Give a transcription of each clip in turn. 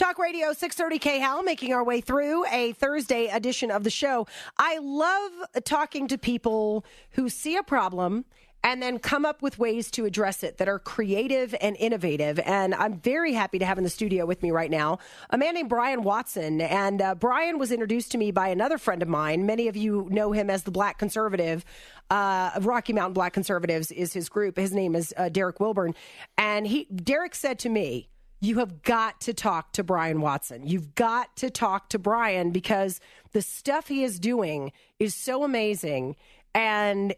Talk Radio 630 KHOW, making our way through a Thursday edition of the show. I love talking to people who see a problem and then come up with ways to address it that are creative and innovative. And I'm very happy to have in the studio with me right now a man named Brian Watson. And Brian was introduced to me by another friend of mine. Many of you know him as the Black Conservative. Rocky Mountain Black Conservatives is his group. His name is Derek Wilburn. And Derek said to me, you have got to talk to Brian Watson. You've got to talk to Brian because the stuff he is doing is so amazing and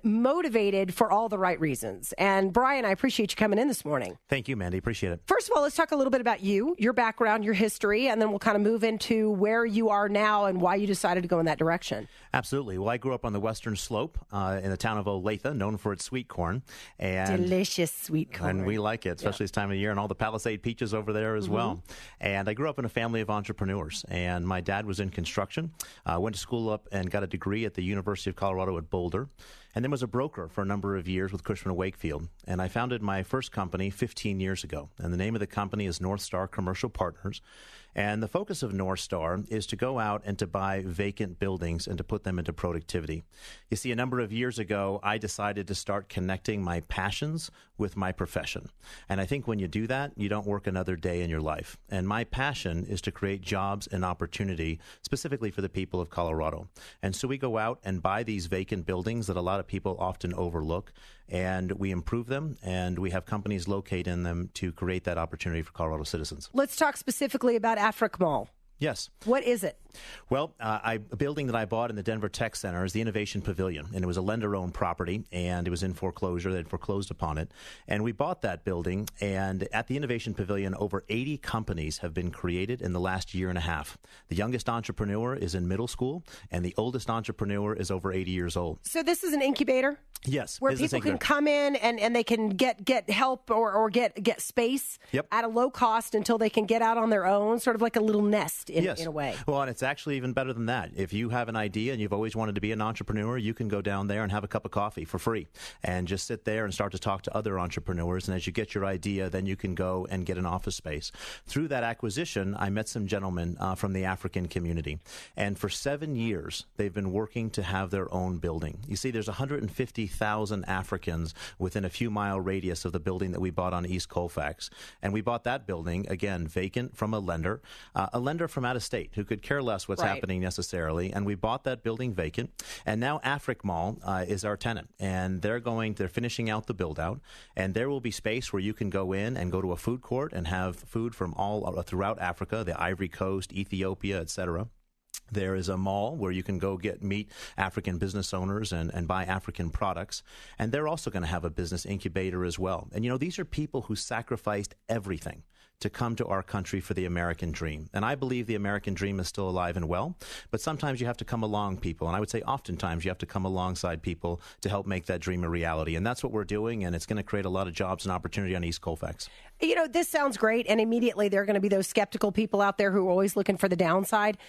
motivated for all the right reasons. And Brian, I appreciate you coming in this morning. Thank you, Mandy. Appreciate it. First of all, let's talk a little bit about you, your background, your history, and then we'll kind of move into where you are now and why you decided to go in that direction. Absolutely. Well, I grew up on the western slope in the town of Olathe, known for its sweet corn. And delicious sweet corn. And we like it, especially this time of year, and all the Palisade peaches over there as well. And I grew up in a family of entrepreneurs, and my dad was in construction. Went to school up and got a degree at the University of Colorado at Boulder, and then was a broker for a number of years with Cushman & Wakefield. And I founded my first company 15 years ago, and the name of the company is Northstar Commercial Partners. And the focus of Northstar is to go out and to buy vacant buildings and to put them into productivity. You see, a number of years ago, I decided to start connecting my passions with my profession. And I think when you do that, you don't work another day in your life. And my passion is to create jobs and opportunity specifically for the people of Colorado. And so we go out and buy these vacant buildings that a lot of people often overlook, and we improve them, and we have companies locate in them to create that opportunity for Colorado citizens. Let's talk specifically about Afric Mall. Yes. What is it? Well, a building that I bought in the Denver Tech Center is the Innovation Pavilion, and it was a lender-owned property, and it was in foreclosure. They had foreclosed upon it, and we bought that building, and at the Innovation Pavilion, over 80 companies have been created in the last year and a half. The youngest entrepreneur is in middle school, and the oldest entrepreneur is over 80 years old. So this is an incubator? Yes. Where people can come in and they can get help or get space at a low cost until they can get out on their own, sort of like a little nest in a way. Well, and it's actually even better than that. If you have an idea and you've always wanted to be an entrepreneur, you can go down there and have a cup of coffee for free and just sit there and start to talk to other entrepreneurs. And as you get your idea, then you can go and get an office space. Through that acquisition, I met some gentlemen from the African community. And for 7 years, they've been working to have their own building. You see, there's 150,000 Africans within a few mile radius of the building that we bought on East Colfax. And we bought that building, again, vacant from a lender from out of state who could care less what's happening necessarily. And we bought that building vacant. And now Afric Mall is our tenant. And they're finishing out the build out. And there will be space where you can go in and go to a food court and have food from all throughout Africa, the Ivory Coast, Ethiopia, etc. There is a mall where you can go meet African business owners and buy African products. And they're also going to have a business incubator as well. And, these are people who sacrificed everything to come to our country for the American dream. And I believe the American dream is still alive and well, but sometimes you have to come along people. And I would say oftentimes you have to come alongside people to help make that dream a reality. And that's what we're doing, and it's going to create a lot of jobs and opportunity on East Colfax. This sounds great, and immediately there are going to be those skeptical people out there who are always looking for the downside.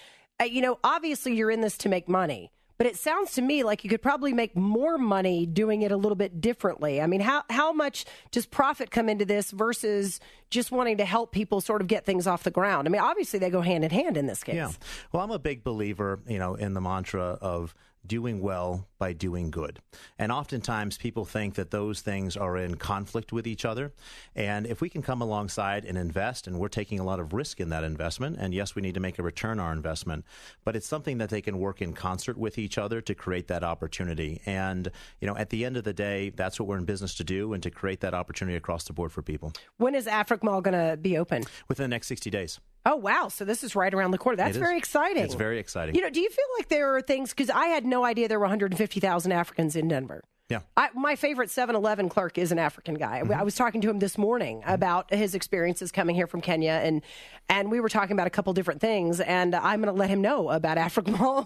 Obviously you're in this to make money, but it sounds to me like you could probably make more money doing it a little bit differently. I mean, how much does profit come into this versus just wanting to help people sort of get things off the ground? I mean, obviously they go hand in hand in this case. Yeah. Well, I'm a big believer, in the mantra of doing well by doing good. And oftentimes people think that those things are in conflict with each other. And if we can come alongside and invest, and we're taking a lot of risk in that investment, and yes, we need to make a return on our investment, but it's something that they can work in concert with each other to create that opportunity. And, at the end of the day, that's what we're in business to do, and to create that opportunity across the board for people. When is Afric Mall going to be open? Within the next 60 days. Oh, wow. So this is right around the corner. That's very exciting. It's very exciting. Do you feel like there are things, because I had no idea there were 150,000 Africans in Denver. Yeah. My favorite 7-Eleven clerk is an African guy. I was talking to him this morning about his experiences coming here from Kenya, and we were talking about a couple different things, and I'm going to let him know about Afric Mall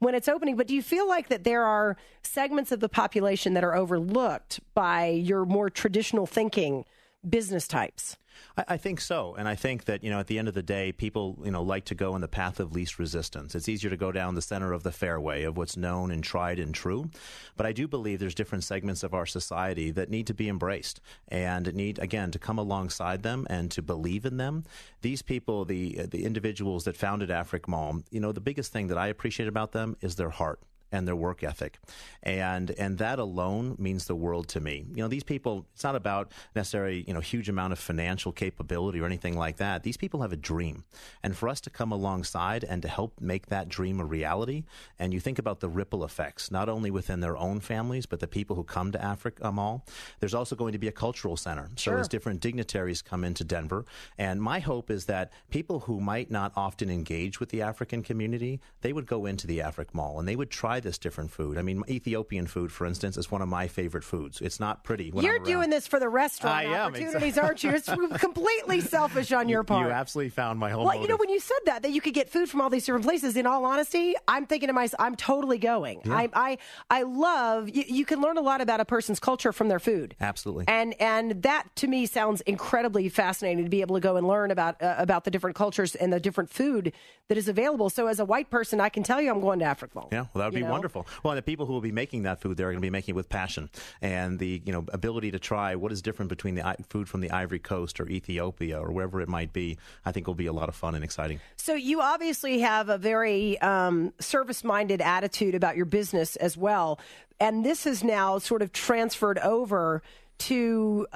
when it's opening. But do you feel like that there are segments of the population that are overlooked by your more traditional thinking business types? I think so. And I think that, at the end of the day, people, like to go in the path of least resistance. It's easier to go down the center of the fairway of what's known and tried and true. But I do believe there's different segments of our society that need to be embraced and need, again, to come alongside them and to believe in them. These people, the individuals that founded Afric Mall, the biggest thing that I appreciate about them is their heart and their work ethic. And that alone means the world to me. These people, it's not about necessarily, huge amount of financial capability or anything like that. These people have a dream. And for us to come alongside and to help make that dream a reality, and you think about the ripple effects, not only within their own families, but the people who come to Afric Mall, there's also going to be a cultural center. Sure. So as different dignitaries come into Denver, and my hope is that people who might not often engage with the African community, they would go into the Afric Mall and they would try this different food. I mean, Ethiopian food, for instance, is one of my favorite foods. It's not pretty. You're doing this for the restaurant opportunities, aren't you? It's completely selfish on your part. You absolutely found my whole motive. When you said that you could get food from all these different places, in all honesty, I'm thinking to myself, I'm totally going. Yeah. I love, you can learn a lot about a person's culture from their food. Absolutely. And that, to me, sounds incredibly fascinating to be able to go and learn about the different cultures and the different food that is available. So as a white person, I can tell you I'm going to Afric Mall. Yeah, well, that would be wonderful. Well, the people who will be making that food, they're going to be making it with passion. And the ability to try what is different between the food from the Ivory Coast or Ethiopia or wherever it might be, I think will be a lot of fun and exciting. So you obviously have a very service-minded attitude about your business as well. And this is now sort of transferred over to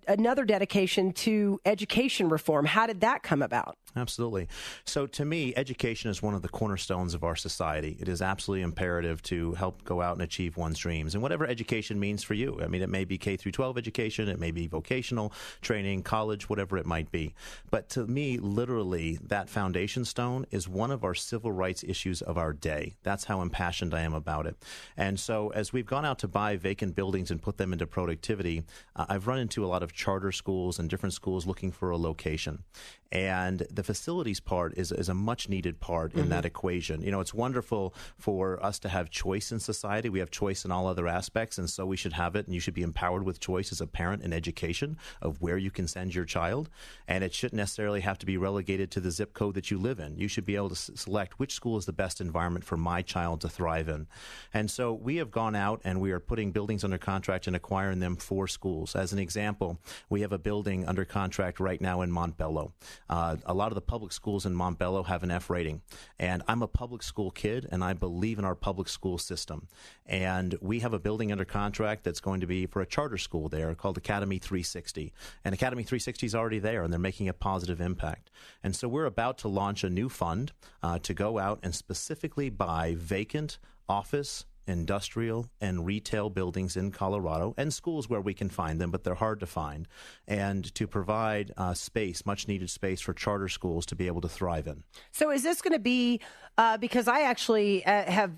another dedication to education reform. How did that come about? Absolutely. So to me, education is one of the cornerstones of our society. It is absolutely imperative to help go out and achieve one's dreams. And whatever education means for you. I mean, it may be K through 12 education, it may be vocational training, college, whatever it might be. But to me, literally, that foundation stone is one of our civil rights issues of our day. That's how impassioned I am about it. And so as we've gone out to buy vacant buildings and put them into productivity, I've run into a lot of charter schools and different schools looking for a location. And the facilities part is a much needed part in that equation. It's wonderful for us to have choice in society. We have choice in all other aspects, and so we should have it, and you should be empowered with choice as a parent in education of where you can send your child. And it shouldn't necessarily have to be relegated to the zip code that you live in. You should be able to select which school is the best environment for my child to thrive in. And so we have gone out and we are putting buildings under contract and acquiring them for schools. As an example, we have a building under contract right now in Montbello. A lot of the public schools in Montbello have an F rating. And I'm a public school kid, and I believe in our public school system. And we have a building under contract that's going to be for a charter school there called Academy 360. And Academy 360 is already there, and they're making a positive impact. And so we're about to launch a new fund to go out and specifically buy vacant office, industrial and retail buildings in Colorado and schools where we can find them, but they're hard to find, and to provide space, much needed space for charter schools to be able to thrive in. So is this going to be, because I actually have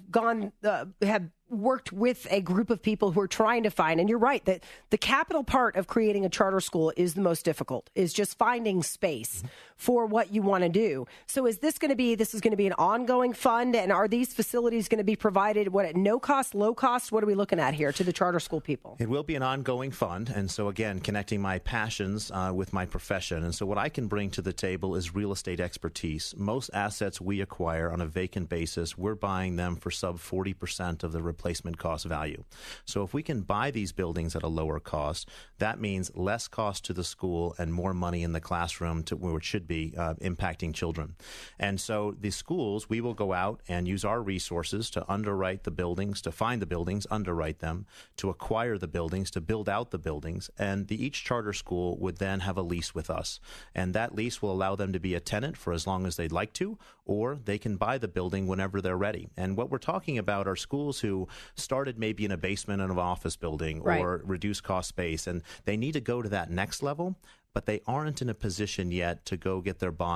worked with a group of people who are trying to find, and you're right, that the capital part of creating a charter school is the most difficult, is just finding space for what you want to do. So is this going to be an ongoing fund, and are these facilities going to be provided, at no cost, low cost? What are we looking at here to the charter school people? It will be an ongoing fund, and so again, connecting my passions with my profession. And so what I can bring to the table is real estate expertise. Most assets we acquire on a vacant basis, we're buying them for sub 40% of the replacement cost value. So if we can buy these buildings at a lower cost, that means less cost to the school and more money in the classroom to where it should be impacting children. And so the schools, we will go out and use our resources to underwrite the buildings, to find the buildings, underwrite them, to acquire the buildings, to build out the buildings. And each charter school would then have a lease with us. And that lease will allow them to be a tenant for as long as they'd like to, or they can buy the building whenever they're ready. And what we're talking about are schools who started maybe in a basement of an office building or reduced cost space, and they need to go to that next level, but they aren't in a position yet to go get their bond